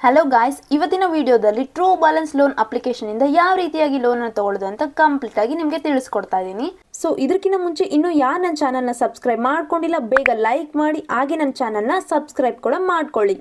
Hello guys, ಇವತ್ತಿನ ವಿಡಿಯೋದಲ್ಲಿ true balance loan application ಇಂದ ಯಾವ ರೀತಿಯಾಗಿ ಲೋನ್ ಅನ್ನು ತಗೊಳ್ಳೋದು ಅಂತ ಕಂಪ್ಲೀಟ್ ಆಗಿ ನಿಮಗೆ ತಿಳಿಸ್ಕೊಡ್ತಾ ಇದ್ದೀನಿ. ಸೊ ಇದಕ್ಕಿಂತ ಮುಂಚೆ ಇನ್ನೂ ಯಾರು ನನ್ನ ಚಾನಲ್ನ ಸಬ್ಸ್ಕ್ರೈಬ್ ಮಾಡ್ಕೊಂಡಿಲ್ಲ ಬೇಗ ಲೈಕ್ ಮಾಡಿ, ಹಾಗೆ ನನ್ನ ಚಾನಲ್ನ ಸಬ್ಸ್ಕ್ರೈಬ್ ಕೂಡ ಮಾಡ್ಕೊಳ್ಳಿ.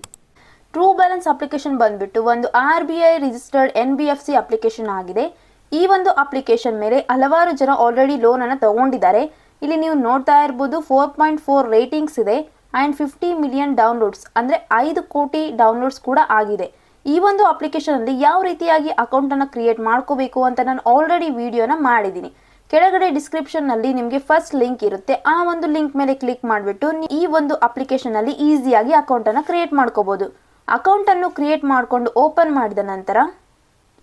ಟ್ರೂ ಬ್ಯಾಲೆನ್ಸ್ ಅಪ್ಲಿಕೇಶನ್ ಬಂದ್ಬಿಟ್ಟು ಒಂದು RBI ರಿಜಿಸ್ಟರ್ಡ್ NBFC ಅಪ್ಲಿಕೇಶನ್ ಆಗಿದೆ. ಈ ಒಂದು ಅಪ್ಲಿಕೇಶನ್ ಮೇಲೆ ಹಲವಾರು ಜನ ಆಲ್ರೆಡಿ ಲೋನ್ ಅನ್ನು ತಗೊಂಡಿದ್ದಾರೆ. ಇಲ್ಲಿ ನೀವು ನೋಡ್ತಾ ಇರಬಹುದು 4.4 ರೇಟಿಂಗ್ಸ್ ಇದೆ ಆ್ಯಂಡ್ 50 ಮಿಲಿಯನ್ ಡೌನ್ಲೋಡ್ಸ್ ಅಂದರೆ 5 ಕೋಟಿ ಡೌನ್ಲೋಡ್ಸ್ ಕೂಡ ಆಗಿದೆ. ಈ ಒಂದು ಅಪ್ಲಿಕೇಶನಲ್ಲಿ ಯಾವ ರೀತಿಯಾಗಿ ಅಕೌಂಟನ್ನು ಕ್ರಿಯೇಟ್ ಮಾಡ್ಕೋಬೇಕು ಅಂತ ನಾನು ಆಲ್ರೆಡಿ ವಿಡಿಯೋನ ಮಾಡಿದ್ದೀನಿ. ಕೆಳಗಡೆ ಡಿಸ್ಕ್ರಿಪ್ಷನ್ನಲ್ಲಿ ನಿಮಗೆ ಫಸ್ಟ್ ಲಿಂಕ್ ಇರುತ್ತೆ. ಆ ಒಂದು ಲಿಂಕ್ ಮೇಲೆ ಕ್ಲಿಕ್ ಮಾಡಿಬಿಟ್ಟು ಈ ಒಂದು ಅಪ್ಲಿಕೇಶನಲ್ಲಿ ಈಸಿಯಾಗಿ ಅಕೌಂಟನ್ನು ಕ್ರಿಯೇಟ್ ಮಾಡ್ಕೋಬೋದು. ಅಕೌಂಟನ್ನು ಕ್ರಿಯೇಟ್ ಮಾಡಿಕೊಂಡು ಓಪನ್ ಮಾಡಿದ ನಂತರ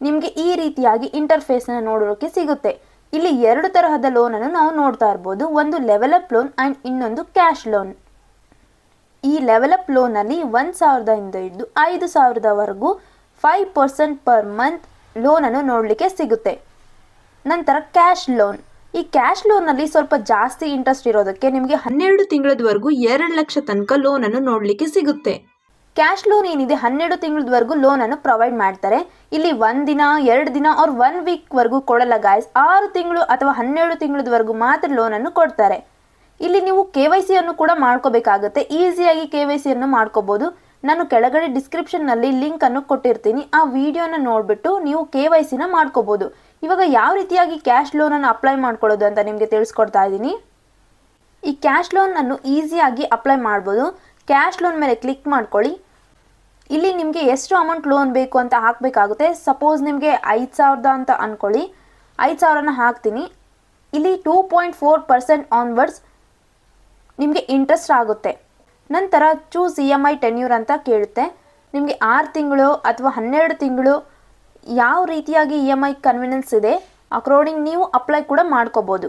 ನಿಮಗೆ ಈ ರೀತಿಯಾಗಿ ಇಂಟರ್ಫೇಸನ್ನು ನೋಡೋಕ್ಕೆ ಸಿಗುತ್ತೆ. ಇಲ್ಲಿ ಎರಡು ತರಹದ ಲೋನನ್ನು ನಾವು ನೋಡ್ತಾ ಇರ್ಬೋದು. ಒಂದು ಲೆವೆಲಪ್ ಲೋನ್ ಆ್ಯಂಡ್ ಇನ್ನೊಂದು ಕ್ಯಾಶ್ ಲೋನ್. ಈ ಲೆವೆಲಪ್ ಲೋನಲ್ಲಿ 1,000ದಿಂದ ಹಿಡಿದು 5,000ವರೆಗೂ 5% ಪರ್ ಮಂತ್ ಲೋನನ್ನು ನೋಡಲಿಕ್ಕೆ ಸಿಗುತ್ತೆ. ನಂತರ ಕ್ಯಾಶ್ ಲೋನ್. ಈ ಕ್ಯಾಶ್ ಲೋನಲ್ಲಿ ಸ್ವಲ್ಪ ಜಾಸ್ತಿ ಇಂಟ್ರೆಸ್ಟ್ ಇರೋದಕ್ಕೆ ನಿಮಗೆ 12 ತಿಂಗಳವರೆಗೂ 2 ಲಕ್ಷ ತನಕ ಲೋನನ್ನು ನೋಡಲಿಕ್ಕೆ ಸಿಗುತ್ತೆ. ಕ್ಯಾಶ್ ಲೋನ್ ಏನಿದೆ 12 ತಿಂಗಳವರೆಗೂ ಲೋನನ್ನು ಪ್ರೊವೈಡ್ ಮಾಡ್ತಾರೆ. ಇಲ್ಲಿ 1 ದಿನ 2 ದಿನ ಆರ್ 1 ವೀಕ್ವರೆಗೂ ಕೊಡಲ್ಲ ಗಾಯ್ಸ್. 6 ತಿಂಗಳು ಅಥವಾ 12 ತಿಂಗಳವರೆಗೂ ಮಾತ್ರ ಲೋನನ್ನು ಕೊಡ್ತಾರೆ. ಇಲ್ಲಿ ನೀವು KYC ಅನ್ನು ಕೂಡ ಮಾಡ್ಕೋಬೇಕಾಗುತ್ತೆ. ಈಸಿಯಾಗಿ KYC ಅನ್ನು ಮಾಡ್ಕೋಬಹುದು. ನಾನು ಕೆಳಗಡೆ ಡಿಸ್ಕ್ರಿಪ್ಷನ್ನಲ್ಲಿ ಲಿಂಕನ್ನು ಕೊಟ್ಟಿರ್ತೀನಿ. ಆ ವಿಡಿಯೋನ ನೋಡಿಬಿಟ್ಟು ನೀವು KYCನ ಮಾಡ್ಕೋಬಹುದು. ಇವಾಗ ಯಾವ ರೀತಿಯಾಗಿ ಕ್ಯಾಶ್ ಲೋನನ್ನು ಅಪ್ಲೈ ಮಾಡ್ಕೊಳ್ಳೋದು ಅಂತ ನಿಮಗೆ ತಿಳಿಸ್ಕೊಡ್ತಾ ಇದ್ದೀನಿ. ಈ ಕ್ಯಾಶ್ ಲೋನನ್ನು ಈಸಿಯಾಗಿ ಅಪ್ಲೈ ಮಾಡ್ಬೋದು. ಕ್ಯಾಶ್ ಲೋನ್ ಮೇಲೆ ಕ್ಲಿಕ್ ಮಾಡ್ಕೊಳ್ಳಿ. ಇಲ್ಲಿ ನಿಮಗೆ ಎಷ್ಟು ಅಮೌಂಟ್ ಲೋನ್ ಬೇಕು ಅಂತ ಹಾಕಬೇಕಾಗುತ್ತೆ. ಸಪೋಸ್ ನಿಮಗೆ 5,000 ಅಂತ ಅಂದ್ಕೊಳ್ಳಿ. 5,000ನ ಹಾಕ್ತೀನಿ. ಇಲ್ಲಿ 2.4% ಆನ್ವರ್ಡ್ಸ್ ನಿಮಗೆ ಇಂಟ್ರೆಸ್ಟ್ ಆಗುತ್ತೆ. ನಂತರ ಚೂಸ್ EMI ಟೆನ್ಯೂರ್ ಅಂತ ಕೇಳುತ್ತೆ. ನಿಮಗೆ 6 ತಿಂಗಳು ಅಥವಾ 12 ತಿಂಗಳು ಯಾವ ರೀತಿಯಾಗಿ EMI ಕನ್ವಿನಿಯನ್ಸ್ ಇದೆ ಅಕಾರ್ಡಿಂಗ್ ನೀವು ಅಪ್ಲೈ ಕೂಡ ಮಾಡ್ಕೋಬೋದು.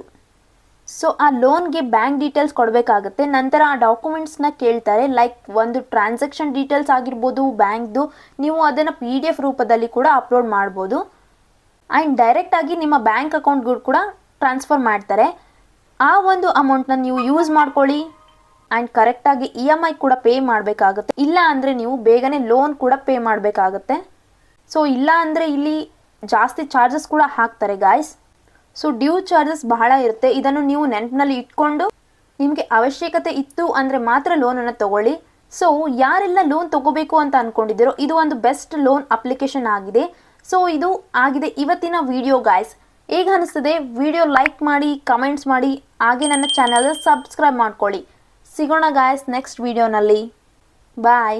ಸೊ ಆ ಲೋನ್ಗೆ ಬ್ಯಾಂಕ್ ಡೀಟೇಲ್ಸ್ ಕೊಡಬೇಕಾಗುತ್ತೆ. ನಂತರ ಆ ಡಾಕ್ಯುಮೆಂಟ್ಸ್ನ ಕೇಳ್ತಾರೆ. ಲೈಕ್ ಒಂದು ಟ್ರಾನ್ಸಾಕ್ಷನ್ ಡೀಟೇಲ್ಸ್ ಆಗಿರ್ಬೋದು ಬ್ಯಾಂಕ್ದು. ನೀವು ಅದನ್ನು PDF ರೂಪದಲ್ಲಿ ಕೂಡ ಅಪ್ಲೋಡ್ ಮಾಡ್ಬೋದು. ಆ್ಯಂಡ್ ಡೈರೆಕ್ಟಾಗಿ ನಿಮ್ಮ ಬ್ಯಾಂಕ್ ಅಕೌಂಟ್ಗೂ ಕೂಡ ಟ್ರಾನ್ಸ್ಫರ್ ಮಾಡ್ತಾರೆ. ಆ ಒಂದು ಅಮೌಂಟ್ನ ನೀವು ಯೂಸ್ ಮಾಡ್ಕೊಳ್ಳಿ ಆ್ಯಂಡ್ ಕರೆಕ್ಟಾಗಿ EMI ಕೂಡ ಪೇ ಮಾಡಬೇಕಾಗುತ್ತೆ. ಇಲ್ಲ ಅಂದರೆ ನೀವು ಬೇಗನೆ ಲೋನ್ ಕೂಡ ಪೇ ಮಾಡಬೇಕಾಗುತ್ತೆ. ಸೊ ಇಲ್ಲ ಅಂದರೆ ಇಲ್ಲಿ ಜಾಸ್ತಿ ಚಾರ್ಜಸ್ ಕೂಡ ಹಾಕ್ತಾರೆ ಗಾಯ್ಸ್. ಸೊ ಡ್ಯೂ ಚಾರ್ಜಸ್ ಬಹಳ ಇರುತ್ತೆ. ಇದನ್ನು ನೀವು ನೆನಪಿನಲ್ಲಿ ಇಟ್ಕೊಂಡು ನಿಮಗೆ ಅವಶ್ಯಕತೆ ಇತ್ತು ಅಂದರೆ ಮಾತ್ರ ಲೋನನ್ನು ತಗೊಳ್ಳಿ. ಸೊ ಯಾರೆಲ್ಲ ಲೋನ್ ತಗೋಬೇಕು ಅಂತ ಅಂದ್ಕೊಂಡಿದ್ದೀರೋ ಇದು ಒಂದು ಬೆಸ್ಟ್ ಲೋನ್ ಅಪ್ಲಿಕೇಶನ್ ಆಗಿದೆ. ಸೊ ಇದು ಆಗಿದೆ ಇವತ್ತಿನ ವಿಡಿಯೋ ಗಾಯ್ಸ್. ಹೇಗೆ ಅನಿಸ್ತದೆ ವಿಡಿಯೋ ಲೈಕ್ ಮಾಡಿ, ಕಮೆಂಟ್ಸ್ ಮಾಡಿ, ಹಾಗೆ ನನ್ನ ಚಾನಲ್ ಸಬ್ಸ್ಕ್ರೈಬ್ ಮಾಡ್ಕೊಳ್ಳಿ. ಸಿಗೋಣ ಗಾಯ್ಸ್ ನೆಕ್ಸ್ಟ್ ವಿಡಿಯೋನಲ್ಲಿ. ಬಾಯ್.